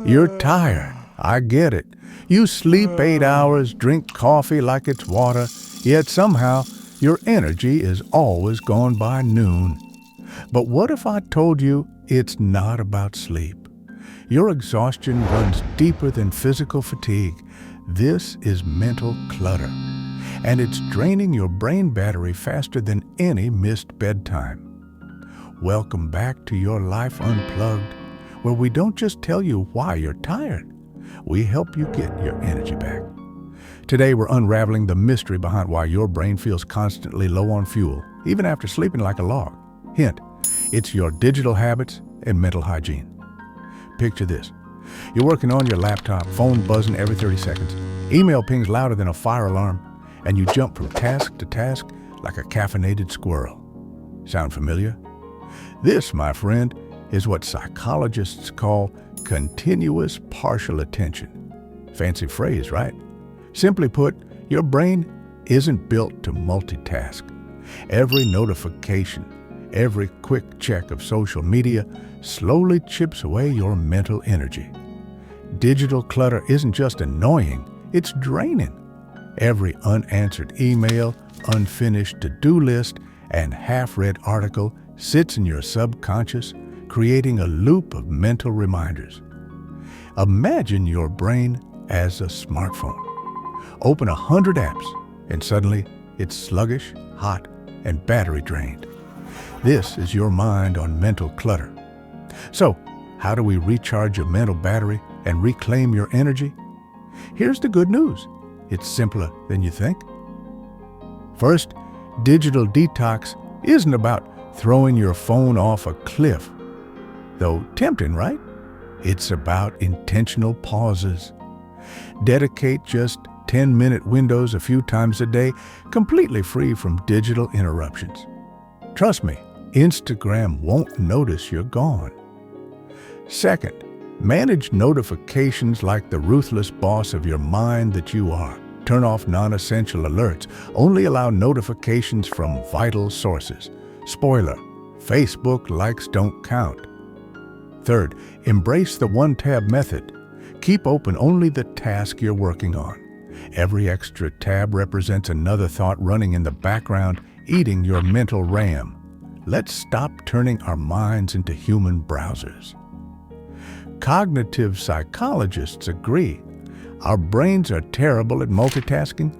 You're tired. I get it. You sleep 8 hours, drink coffee like it's water, yet somehow your energy is always gone by noon. But what if I told you it's not about sleep? Your exhaustion runs deeper than physical fatigue. This is mental clutter, and it's draining your brain battery faster than any missed bedtime. Welcome back to Your Life Unplugged, where we don't just tell you why you're tired. We help you get your energy back. Today we're unraveling the mystery behind why your brain feels constantly low on fuel, even after sleeping like a log. Hint, it's your digital habits and mental hygiene. Picture this. You're working on your laptop, phone buzzing every 30 seconds, email pings louder than a fire alarm, and you jump from task to task like a caffeinated squirrel. Sound familiar? This, my friend, is what psychologists call continuous partial attention. Fancy phrase, right? Simply put, your brain isn't built to multitask. Every notification, every quick check of social media slowly chips away your mental energy. Digital clutter isn't just annoying, it's draining. Every unanswered email, unfinished to-do list, and half-read article sits in your subconscious, creating a loop of mental reminders. Imagine your brain as a smartphone. Open 100 apps, and suddenly it's sluggish, hot, and battery drained. This is your mind on mental clutter. So, how do we recharge your mental battery and reclaim your energy? Here's the good news. It's simpler than you think. First, digital detox isn't about throwing your phone off a cliff, though tempting, right? It's about intentional pauses. Dedicate just 10-minute windows a few times a day, completely free from digital interruptions. Trust me, Instagram won't notice you're gone. Second, manage notifications like the ruthless boss of your mind that you are. Turn off non-essential alerts. Only allow notifications from vital sources. Spoiler, Facebook likes don't count. Third, embrace the one-tab method. Keep open only the task you're working on. Every extra tab represents another thought running in the background, eating your mental RAM. Let's stop turning our minds into human browsers. Cognitive psychologists agree. Our brains are terrible at multitasking.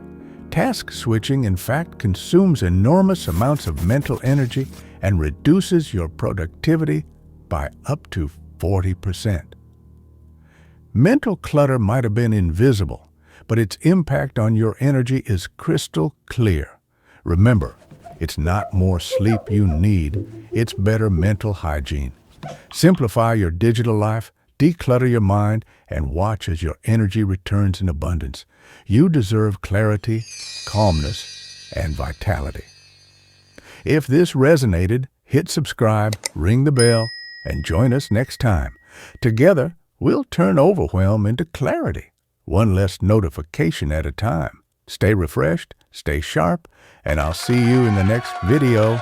Task switching, in fact, consumes enormous amounts of mental energy and reduces your productivity by up to 40%. Mental clutter might have been invisible, but its impact on your energy is crystal clear. Remember, it's not more sleep you need, it's better mental hygiene. Simplify your digital life, declutter your mind, and watch as your energy returns in abundance. You deserve clarity, calmness, and vitality. If this resonated, hit subscribe, ring the bell, and join us next time. Together, we'll turn overwhelm into clarity, one less notification at a time. Stay refreshed, stay sharp, and I'll see you in the next video.